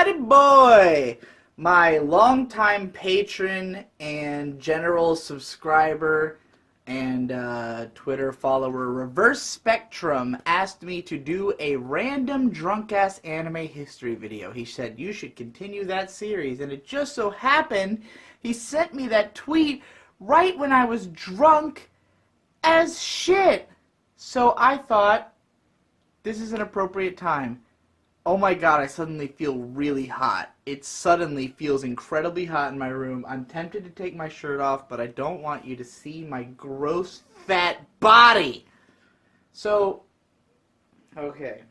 buddy boy, my longtime patron and general subscriber and Twitter follower, Reverse Spectrum, asked me to do a random drunk-ass anime history video. He said, you should continue that series, and it just so happened he sent me that tweet right when I was drunk as shit. So I thought, this is an appropriate time. Oh my god, I suddenly feel really hot. It suddenly feels incredibly hot in my room. I'm tempted to take my shirt off, but I don't want you to see my gross, fat body. So, okay.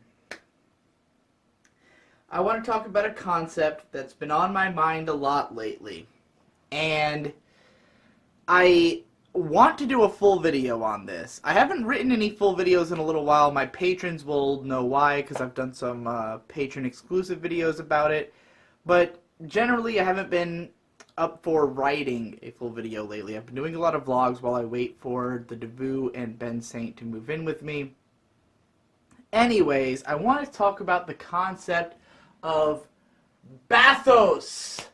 I want to talk about a concept that's been on my mind a lot lately. And I want to do a full video on this. I haven't written any full videos in a little while. My patrons will know why, because I've done some patron exclusive videos about it. But generally I haven't been up for writing a full video lately. I've been doing a lot of vlogs while I wait for the Devu and Ben Saint to move in with me. Anyways, I want to talk about the concept of Bathos.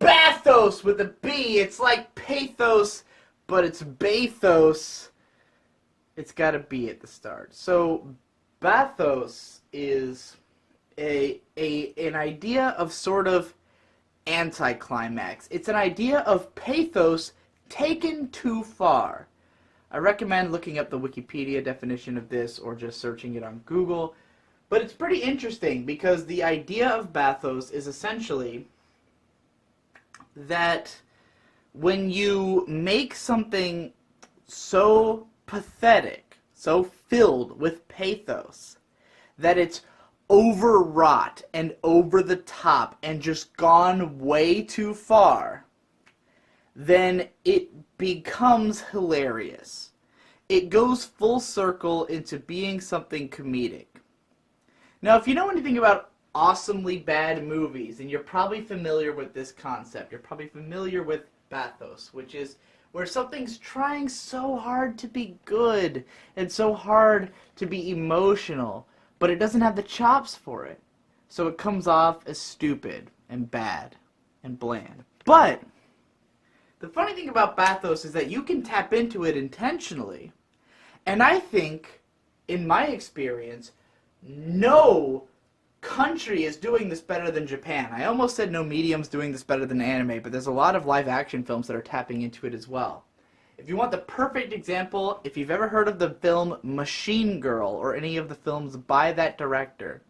Bathos with a B. It's like pathos, but it's Bathos. It's got a B at the start. So Bathos is an idea of sort of anticlimax. It's an idea of pathos taken too far. I recommend looking up the Wikipedia definition of this or just searching it on Google. But it's pretty interesting because the idea of Bathos is essentially that when you make something so pathetic, so filled with pathos, that it's overwrought and over the top and just gone way too far, then it becomes hilarious. It goes full circle into being something comedic. Now, if you know anything about awesomely bad movies, and you're probably familiar with this concept. You're probably familiar with Bathos, which is where something's trying so hard to be good and so hard to be emotional, but it doesn't have the chops for it. So it comes off as stupid and bad and bland. But the funny thing about Bathos is that you can tap into it intentionally. And I think, in my experience, no country is doing this better than Japan. I almost said no medium's doing this better than anime, but there's a lot of live action films that are tapping into it as well. If you want the perfect example, if you've ever heard of the film Machine Girl or any of the films by that director,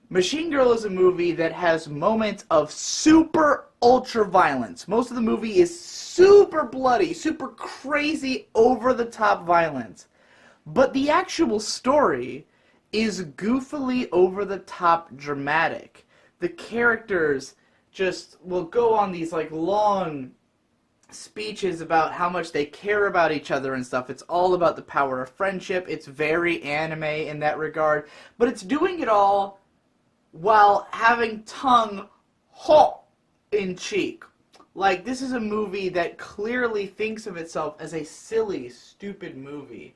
Machine Girl is a movie that has moments of super ultra violence. Most of the movie is super bloody, super crazy, over the top violence. But the actual story is goofily over-the-top dramatic. The characters just will go on these like long speeches about how much they care about each other and stuff. It's all about the power of friendship. It's very anime in that regard. But it's doing it all while having tongue in cheek. Like, this is a movie that clearly thinks of itself as a silly, stupid movie.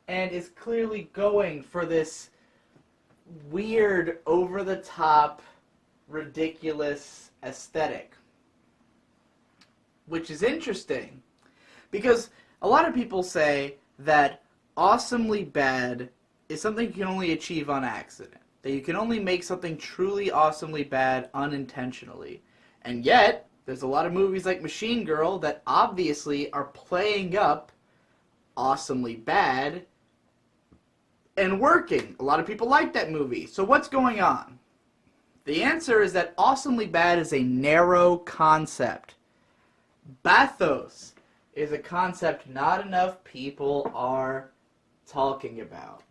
And is clearly going for this weird, over-the-top, ridiculous aesthetic. Which is interesting, because a lot of people say that awesomely bad is something you can only achieve on accident. That you can only make something truly awesomely bad unintentionally. And yet, there's a lot of movies like Machine Girl that obviously are playing up awesomely bad and working. A lot of people like that movie. So what's going on? The answer is that awesomely bad is a narrow concept. Bathos is a concept not enough people are talking about.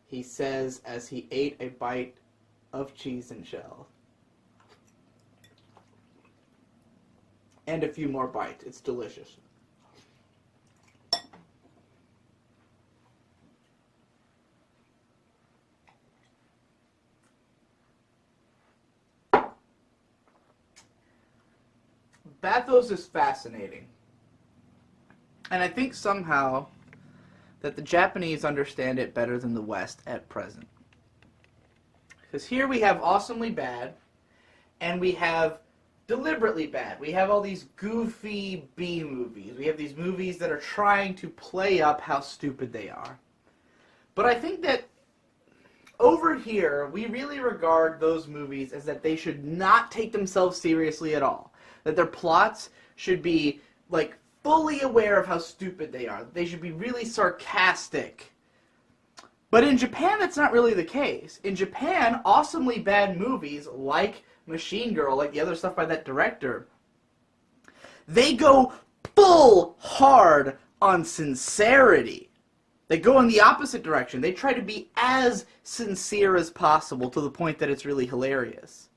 He says as he ate a bite of cheese and shell. And a few more bites. It's delicious. Bathos is fascinating. And I think somehow that the Japanese understand it better than the West at present. Because here we have awesomely bad, and we have deliberately bad. We have all these goofy B movies. We have these movies that are trying to play up how stupid they are. But I think that over here, we really regard those movies as that they should not take themselves seriously at all. That their plots should be, like, fully aware of how stupid they are. They should be really sarcastic. But in Japan, that's not really the case. In Japan, awesomely bad movies like Machine Girl, like the other stuff by that director, they go full hard on sincerity. They go in the opposite direction. They try to be as sincere as possible to the point that it's really hilarious.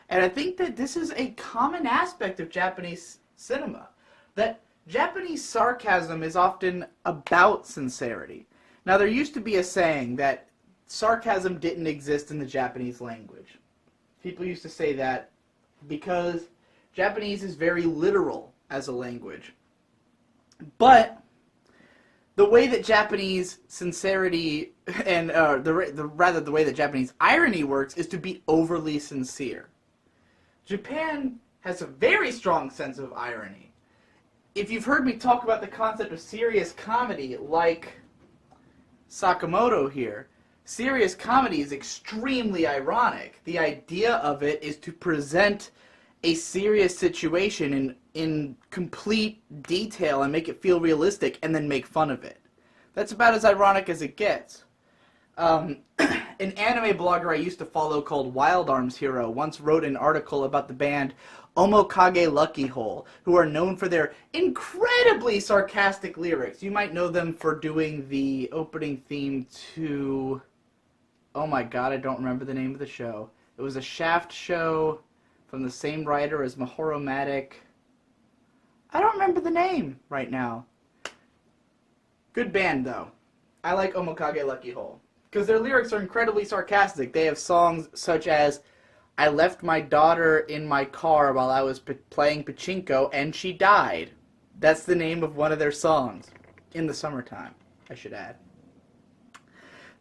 And I think that this is a common aspect of Japanese cinema. That Japanese sarcasm is often about sincerity. Now, there used to be a saying that sarcasm didn't exist in the Japanese language. People used to say that because Japanese is very literal as a language. But the way that Japanese sincerity and the way that Japanese irony works is to be overly sincere. Japan has a very strong sense of irony. If you've heard me talk about the concept of serious comedy, like Sakamoto here, serious comedy is extremely ironic. The idea of it is to present a serious situation in complete detail and make it feel realistic and then make fun of it. That's about as ironic as it gets. An anime blogger I used to follow called Wild Arms Hero once wrote an article about the band Omokage Lucky Hole, who are known for their incredibly sarcastic lyrics. You might know them for doing the opening theme to... Oh my god, I don't remember the name of the show. It was a Shaft show from the same writer as Mahoromatic. I don't remember the name right now. Good band, though. I like Omokage Lucky Hole. Because their lyrics are incredibly sarcastic. They have songs such as, I left my daughter in my car while I was playing pachinko and she died. That's the name of one of their songs. In the summertime, I should add.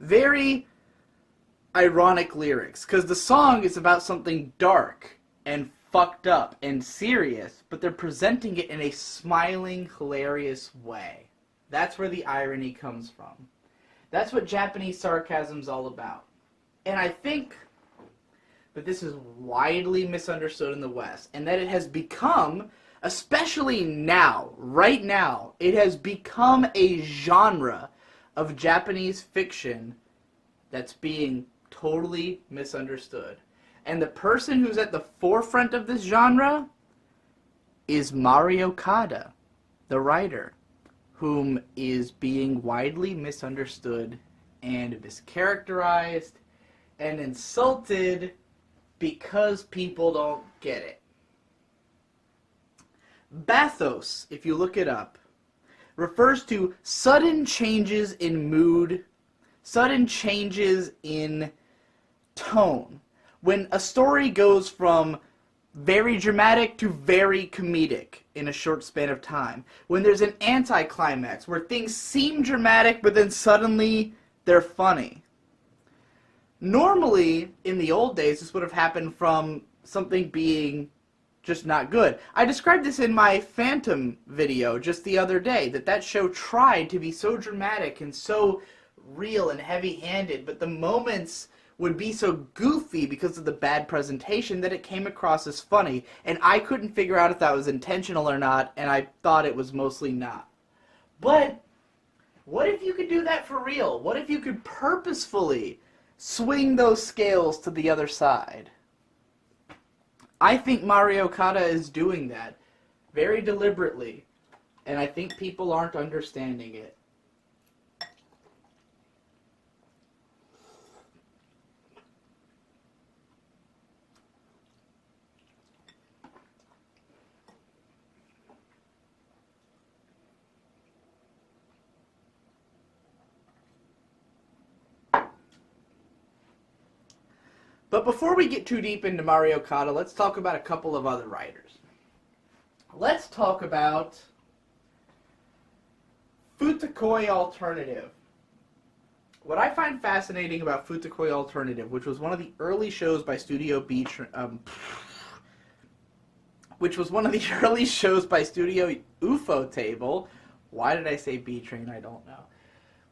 Very ironic lyrics. Because the song is about something dark and fucked up and serious, but they're presenting it in a smiling, hilarious way. That's where the irony comes from. That's what Japanese sarcasm's all about. And I think that this is widely misunderstood in the West, and that it has become, especially now, right now, it has become a genre of Japanese fiction that's being totally misunderstood. And the person who's at the forefront of this genre is Mario Kada, the writer, whom is being widely misunderstood and mischaracterized and insulted because people don't get it. Bathos, if you look it up, refers to sudden changes in mood, sudden changes in tone. When a story goes from very dramatic to very comedic in a short span of time. When there's an anticlimax where things seem dramatic but then suddenly they're funny. Normally, in the old days, this would have happened from something being just not good. I described this in my Phantom video just the other day, that show tried to be so dramatic and so real and heavy-handed, but the moments would be so goofy because of the bad presentation that it came across as funny, and I couldn't figure out if that was intentional or not, and I thought it was mostly not. But what if you could do that for real? What if you could purposefully swing those scales to the other side? I think Mario Kada is doing that very deliberately, and I think people aren't understanding it. But before we get too deep into Mario Kada, let's talk about a couple of other writers. Let's talk about Futakoi Alternative, What I find fascinating about Futsukoi Alternative, which was one of the early shows by Studio B, which was one of the early shows by Studio UFO Table. Why did I say B Train? I don't know.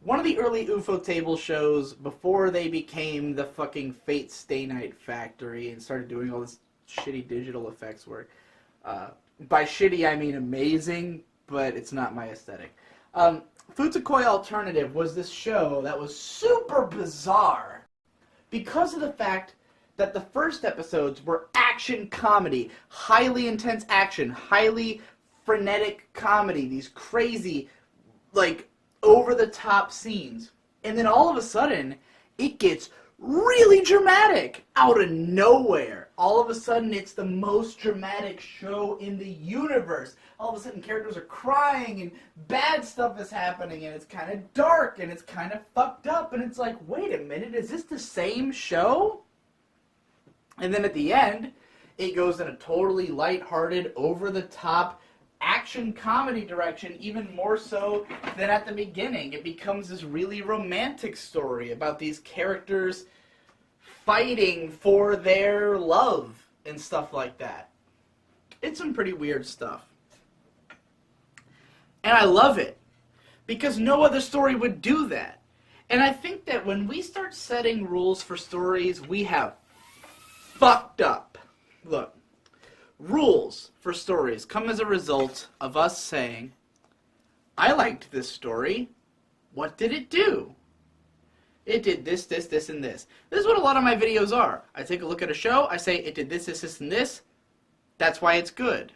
One of the early UFO Table shows before they became the fucking Fate Stay Night Factory and started doing all this shitty digital effects work. By shitty, I mean amazing, but it's not my aesthetic. Futsukoi Alternative was this show that was super bizarre because of the fact that the first episodes were action comedy, highly intense action, highly frenetic comedy, these crazy, like, over-the-top scenes. And then all of a sudden, it gets really dramatic out of nowhere. All of a sudden, it's the most dramatic show in the universe. All of a sudden, characters are crying and bad stuff is happening and it's kind of dark and it's kind of fucked up and it's like, wait a minute, is this the same show? And then at the end, it goes in a totally lighthearted, over-the-top action comedy direction, even more so than at the beginning. It becomes this really romantic story about these characters fighting for their love and stuff like that. It's some pretty weird stuff. And I love it, because no other story would do that. And I think that when we start setting rules for stories, we have fucked up. Look, rules for stories come as a result of us saying, I liked this story. What did it do? It did this, this, this, and this. This is what a lot of my videos are. I take a look at a show, I say, it did this, this, this, and this. That's why it's good.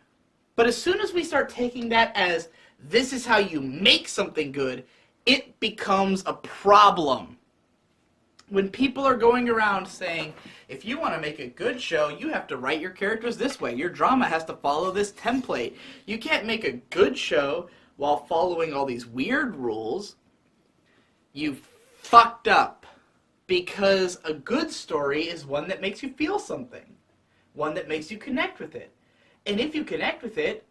But as soon as we start taking that as, this is how you make something good, it becomes a problem. When people are going around saying, if you want to make a good show, you have to write your characters this way. Your drama has to follow this template. You can't make a good show while following all these weird rules. You fucked up. Because a good story is one that makes you feel something. One that makes you connect with it. And if you connect with it,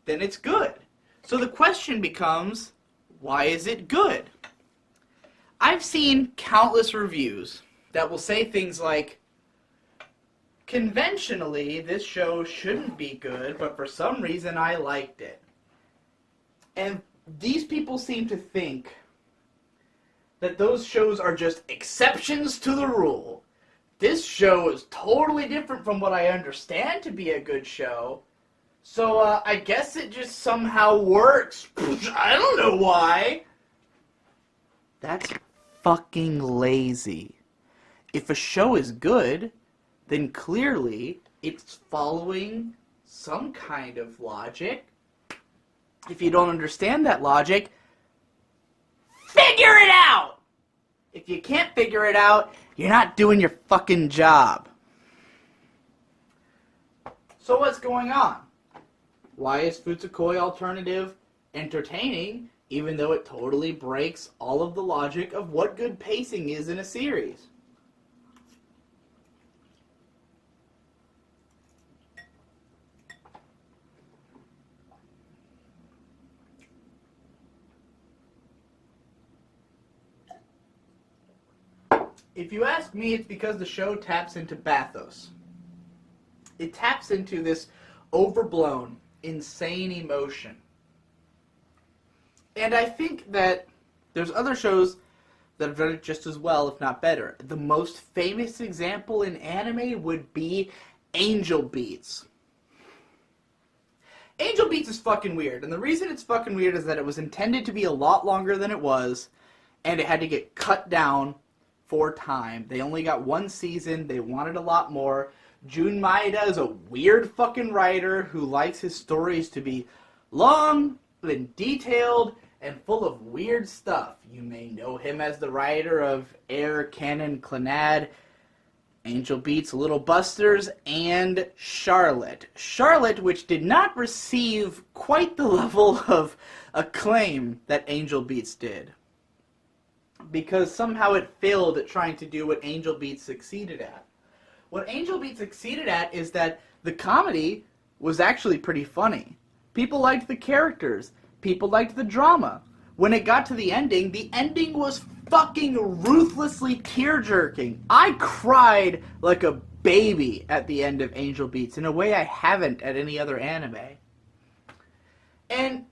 then it's good. So the question becomes, why is it good? I've seen countless reviews that will say things like, conventionally, this show shouldn't be good, but for some reason I liked it. And these people seem to think that those shows are just exceptions to the rule. This show is totally different from what I understand to be a good show, so I guess it just somehow works. I don't know why. That's fucking lazy. If a show is good, then clearly it's following some kind of logic. If you don't understand that logic, figure it out! If you can't figure it out, you're not doing your fucking job. So what's going on? Why is Futsukoi Alternative entertaining, even though it totally breaks all of the logic of what good pacing is in a series? If you ask me, it's because the show taps into Bathos. It taps into this overblown, insane emotion. And I think that there's other shows that have done it just as well, if not better. The most famous example in anime would be Angel Beats. Angel Beats is fucking weird, and the reason it's fucking weird is that it was intended to be a lot longer than it was, and it had to get cut down for time. They only got one season, they wanted a lot more. Jun Maeda is a weird fucking writer who likes his stories to be long and detailed and full of weird stuff. You may know him as the writer of Air Cannon Clannad, Angel Beats, Little Busters, and Charlotte. Charlotte, which did not receive quite the level of acclaim that Angel Beats did, because somehow it failed at trying to do what Angel Beats succeeded at. What Angel Beats succeeded at is that the comedy was actually pretty funny. People liked the characters. People liked the drama. When it got to the ending was fucking ruthlessly tear-jerking. I cried like a baby at the end of Angel Beats in a way I haven't at any other anime. And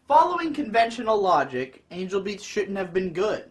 following conventional logic, Angel Beats shouldn't have been good,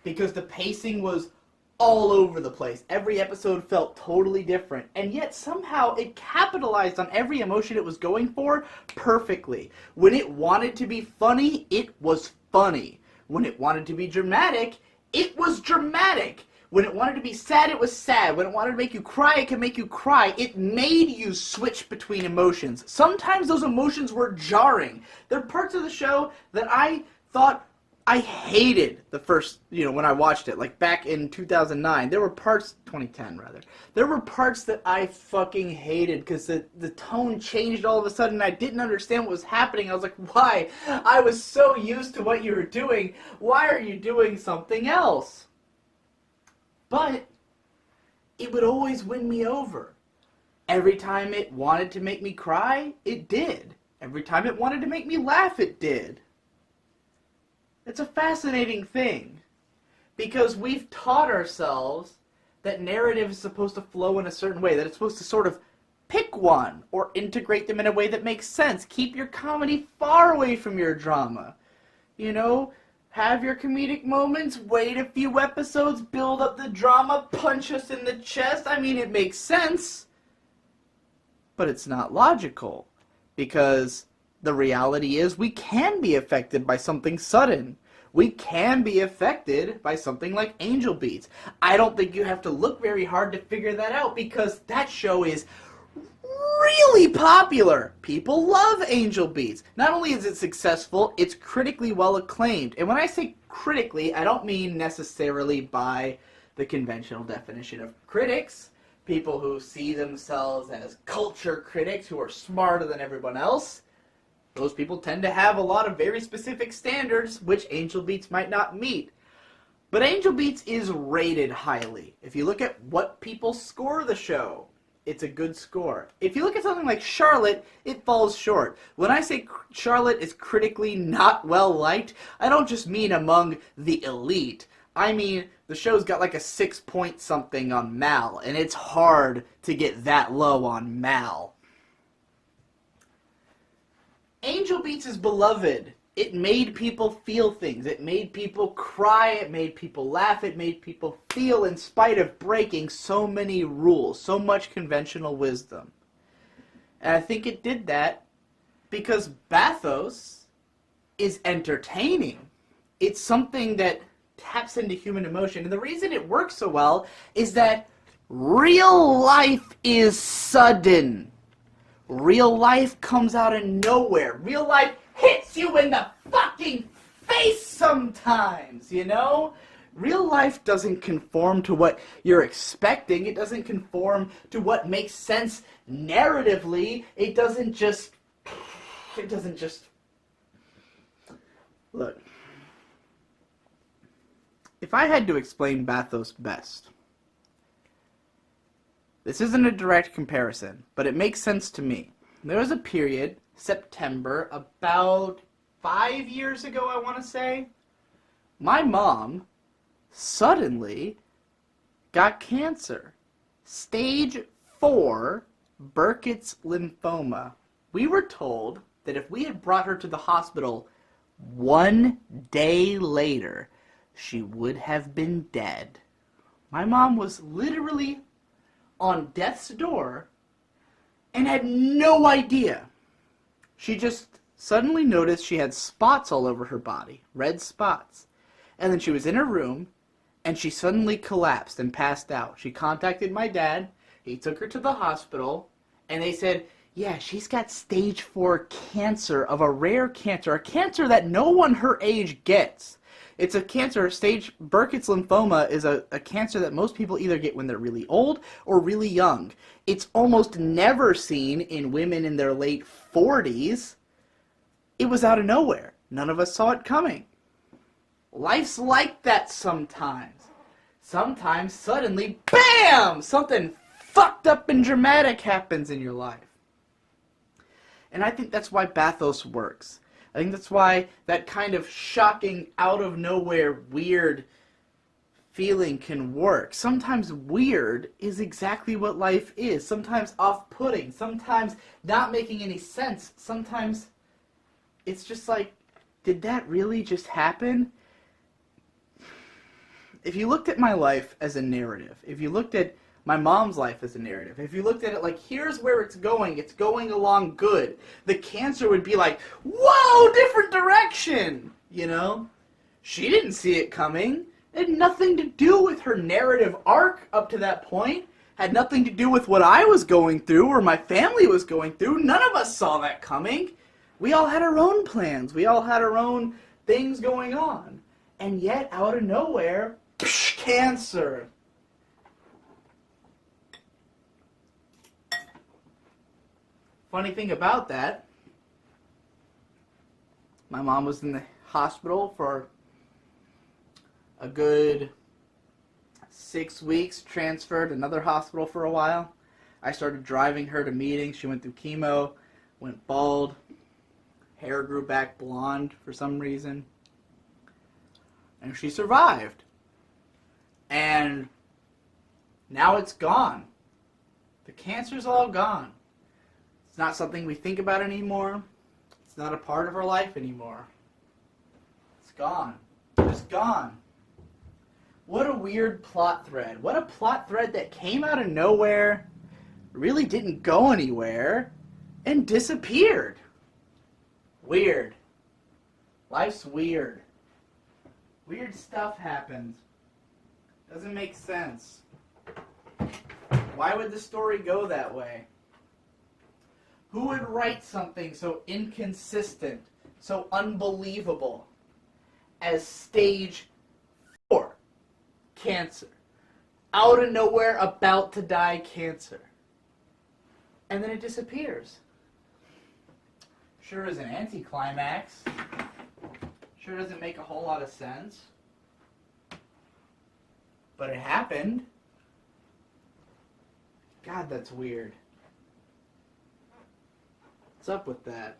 because the pacing was all over the place. Every episode felt totally different, and yet somehow it capitalized on every emotion it was going for perfectly. When it wanted to be funny, it was funny. When it wanted to be dramatic, it was dramatic. When it wanted to be sad, it was sad. When it wanted to make you cry, it could make you cry. It made you switch between emotions. Sometimes those emotions were jarring. There are parts of the show that I thought I hated the first, when I watched it, like back in 2009. There were parts, 2010 rather, there were parts that I fucking hated because the tone changed all of a sudden. I didn't understand what was happening. I was like, why? I was so used to what you were doing. Why are you doing something else? But it would always win me over. Every time it wanted to make me cry, it did. Every time it wanted to make me laugh, it did. It's a fascinating thing, because we've taught ourselves that narrative is supposed to flow in a certain way, that it's supposed to sort of pick one or integrate them in a way that makes sense. Keep your comedy far away from your drama. Have your comedic moments, wait a few episodes, build up the drama, punch us in the chest. I mean, it makes sense, but it's not logical, because the reality is we can be affected by something sudden. We can be affected by something like Angel Beats. I don't think you have to look very hard to figure that out, because that show is really popular. People love Angel Beats. Not only is it successful, it's critically well acclaimed. And when I say critically, I don't mean necessarily by the conventional definition of critics, people who see themselves as culture critics who are smarter than everyone else. Those people tend to have a lot of very specific standards, which Angel Beats might not meet. But Angel Beats is rated highly. If you look at what people score the show, it's a good score. If you look at something like Charlotte, it falls short. When I say Charlotte is critically not well liked, I don't just mean among the elite. I mean, the show's got like a 6 point something on Mal, and it's hard to get that low on Mal. Angel Beats is beloved. It made people feel things. It made people cry. It made people laugh. It made people feel, in spite of breaking so many rules, so much conventional wisdom. And I think it did that because Bathos is entertaining. It's something that taps into human emotion. And the reason it works so well is that real life is sudden. Real life comes out of nowhere. Real life hits you in the fucking face sometimes, Real life doesn't conform to what you're expecting. It doesn't conform to what makes sense narratively. It doesn't just... Look. If I had to explain Bathos best, this isn't a direct comparison, but it makes sense to me. There was a period, September, about 5 years ago, I want to say, my mom suddenly got cancer. Stage 4 Burkitt's lymphoma. We were told that if we had brought her to the hospital 1 day later, she would have been dead. My mom was literally on death's door and had no idea. She just suddenly noticed she had spots all over her body, red spots. And then she was in her room, and she suddenly collapsed and passed out. She contacted my dad. He took her to the hospital, and they said, yeah, she's got stage 4 cancer of a rare cancer, a cancer that no one her age gets. It's a cancer, Burkitt's lymphoma is a cancer that most people either get when they're really old or really young. It's almost never seen in women in their late 40s. It was out of nowhere. None of us saw it coming. Life's like that sometimes. Sometimes suddenly, BAM! Something fucked up and dramatic happens in your life. And I think that's why Bathos works. I think that's why that kind of shocking, out of nowhere, weird feeling can work. Sometimes weird is exactly what life is. Sometimes off-putting. Sometimes not making any sense. Sometimes it's just like, did that really just happen? If you looked at my life as a narrative, if you looked at my mom's life as a narrative, if you looked at it like, here's where it's going along good, the cancer would be like, whoa, different direction, you know? She didn't see it coming. It had nothing to do with her narrative arc up to that point. Had nothing to do with what I was going through or my family was going through. None of us saw that coming. We all had our own plans. We all had our own things going on. And yet, out of nowhere, psh, cancer. Funny thing about that, my mom was in the hospital for a good 6 weeks, transferred to another hospital for a while. I started driving her to meetings. She went through chemo, went bald, hair grew back blonde for some reason, and she survived. And now it's gone. The cancer's all gone. It's not something we think about anymore. It's not a part of our life anymore. It's gone. Just gone. What a weird plot thread. What a plot thread that came out of nowhere, really didn't go anywhere, and disappeared. Weird. Life's weird. Weird stuff happens. Doesn't make sense. Why would the story go that way? Who would write something so inconsistent, so unbelievable as stage 4? Cancer. Out of nowhere, about to die, cancer. And then it disappears. Sure is an anticlimax. Sure doesn't make a whole lot of sense. But it happened. God, that's weird. What's up with that?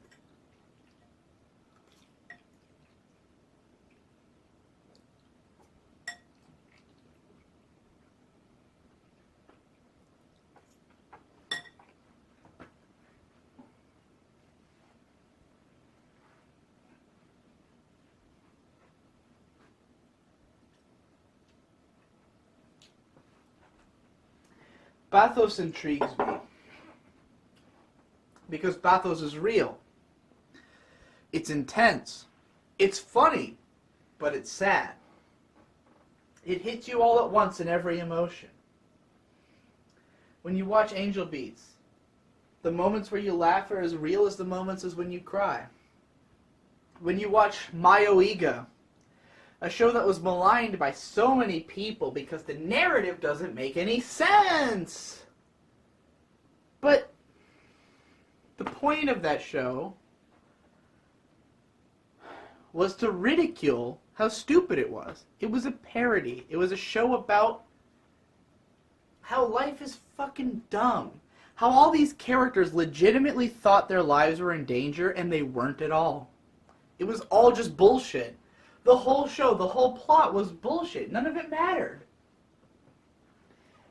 Bathos intrigues me because Bathos is real. It's intense. It's funny, but it's sad. It hits you all at once in every emotion. When you watch Angel Beats, the moments where you laugh are as real as the moments as when you cry. When you watch Myoiga, a show that was maligned by so many people because the narrative doesn't make any sense. But the point of that show was to ridicule how stupid it was. It was a parody. It was a show about how life is fucking dumb. How all these characters legitimately thought their lives were in danger and they weren't at all. It was all just bullshit. The whole show, the whole plot was bullshit. None of it mattered.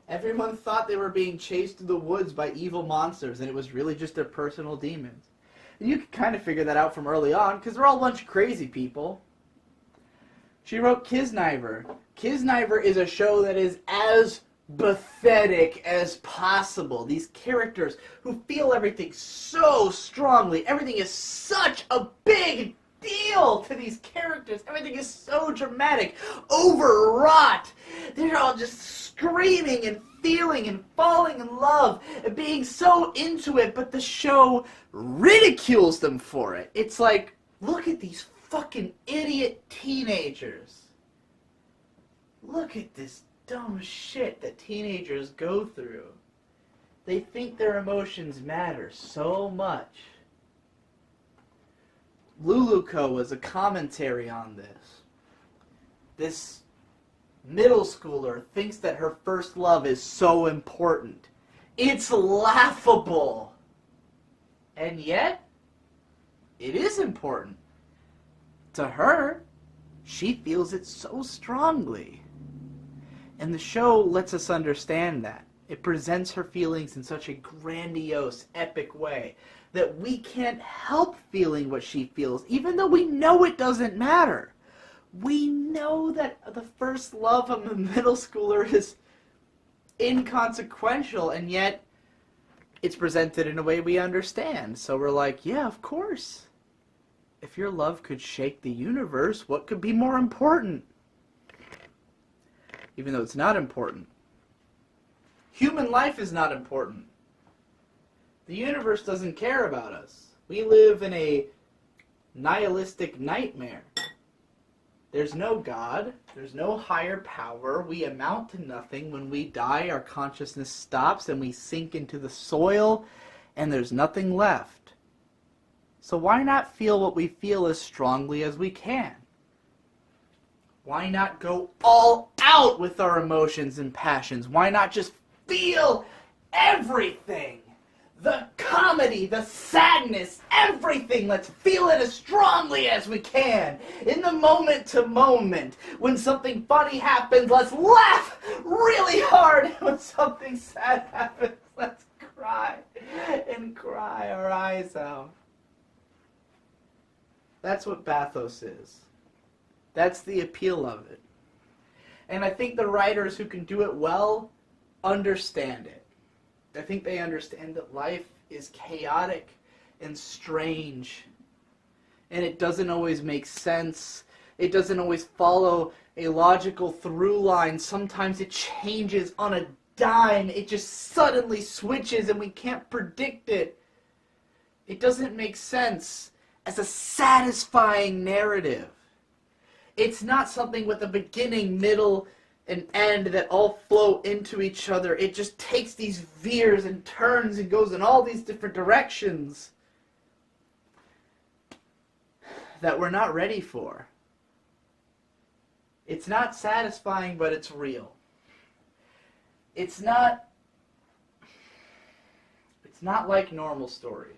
Everyone thought they were being chased through the woods by evil monsters, and it was really just their personal demons. And you could kind of figure that out from early on, because they're all a bunch of crazy people. She wrote Kisniver. Kisniver is a show that is as pathetic as possible. These characters who feel everything so strongly. Everything is such a big deal to these characters. Everything is so dramatic, overwrought. They're all just screaming and feeling and falling in love and being so into it, but the show ridicules them for it. It's like, look at these fucking idiot teenagers. Look at this dumb shit that teenagers go through. They think their emotions matter so much. Luluco was a commentary on this. This middle schooler thinks that her first love is so important. It's laughable. And yet, it is important. to her, she feels it so strongly. And the show lets us understand that. It presents her feelings in such a grandiose, epic way that we can't help feeling what she feels, even though we know it doesn't matter. We know that the first love of a middle schooler is inconsequential, and yet it's presented in a way we understand. So we're like, yeah, of course. If your love could shake the universe, what could be more important? Even though it's not important. Human life is not important. The universe doesn't care about us. We live in a nihilistic nightmare. There's no God. There's no higher power. We amount to nothing. When we die, our consciousness stops and we sink into the soil and there's nothing left. So why not feel what we feel as strongly as we can? Why not go all out with our emotions and passions? Why not just feel everything? The comedy, the sadness, everything. Let's feel it as strongly as we can. In the moment to moment. When something funny happens, let's laugh really hard. When something sad happens, let's cry and cry our eyes out. That's what Bathos is. That's the appeal of it. And I think the writers who can do it well understand it. I think they understand that life is chaotic and strange. And it doesn't always make sense. It doesn't always follow a logical through line. Sometimes it changes on a dime. It just suddenly switches and we can't predict it. It doesn't make sense as a satisfying narrative. It's not something with a beginning, middle, and end that all flow into each other. It just takes these veers and turns and goes in all these different directions that we're not ready for. It's not satisfying, but it's real. It's not like normal stories.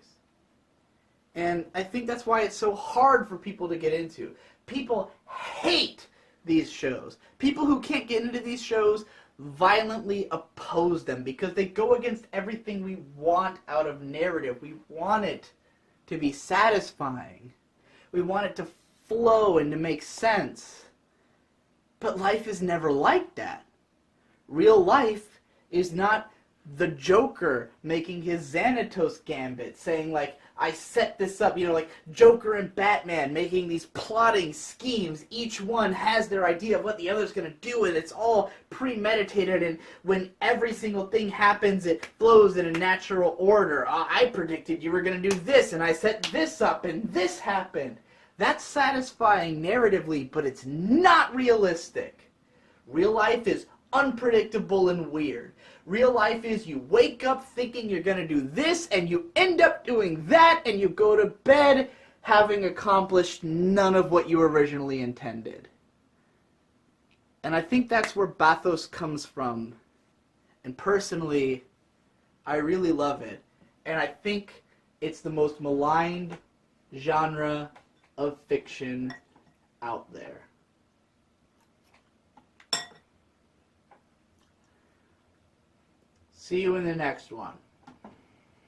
And I think that's why it's so hard for people to get into. People hate these shows. People who can't get into these shows violently oppose them because they go against everything we want out of narrative. We want it to be satisfying. We want it to flow and to make sense. But life is never like that. Real life is not the Joker making his Xanatos gambit, saying like, I set this up, like Joker and Batman making these plotting schemes. Each one has their idea of what the other's going to do, and it's all premeditated, and when every single thing happens, it flows in a natural order. I predicted you were going to do this, and I set this up, and this happened. That's satisfying narratively, but it's not realistic. Real life is unpredictable and weird. Real life is you wake up thinking you're going to do this and you end up doing that and you go to bed having accomplished none of what you originally intended. And I think that's where Bathos comes from. And personally, I really love it. And I think it's the most maligned genre of fiction out there. See you in the next one.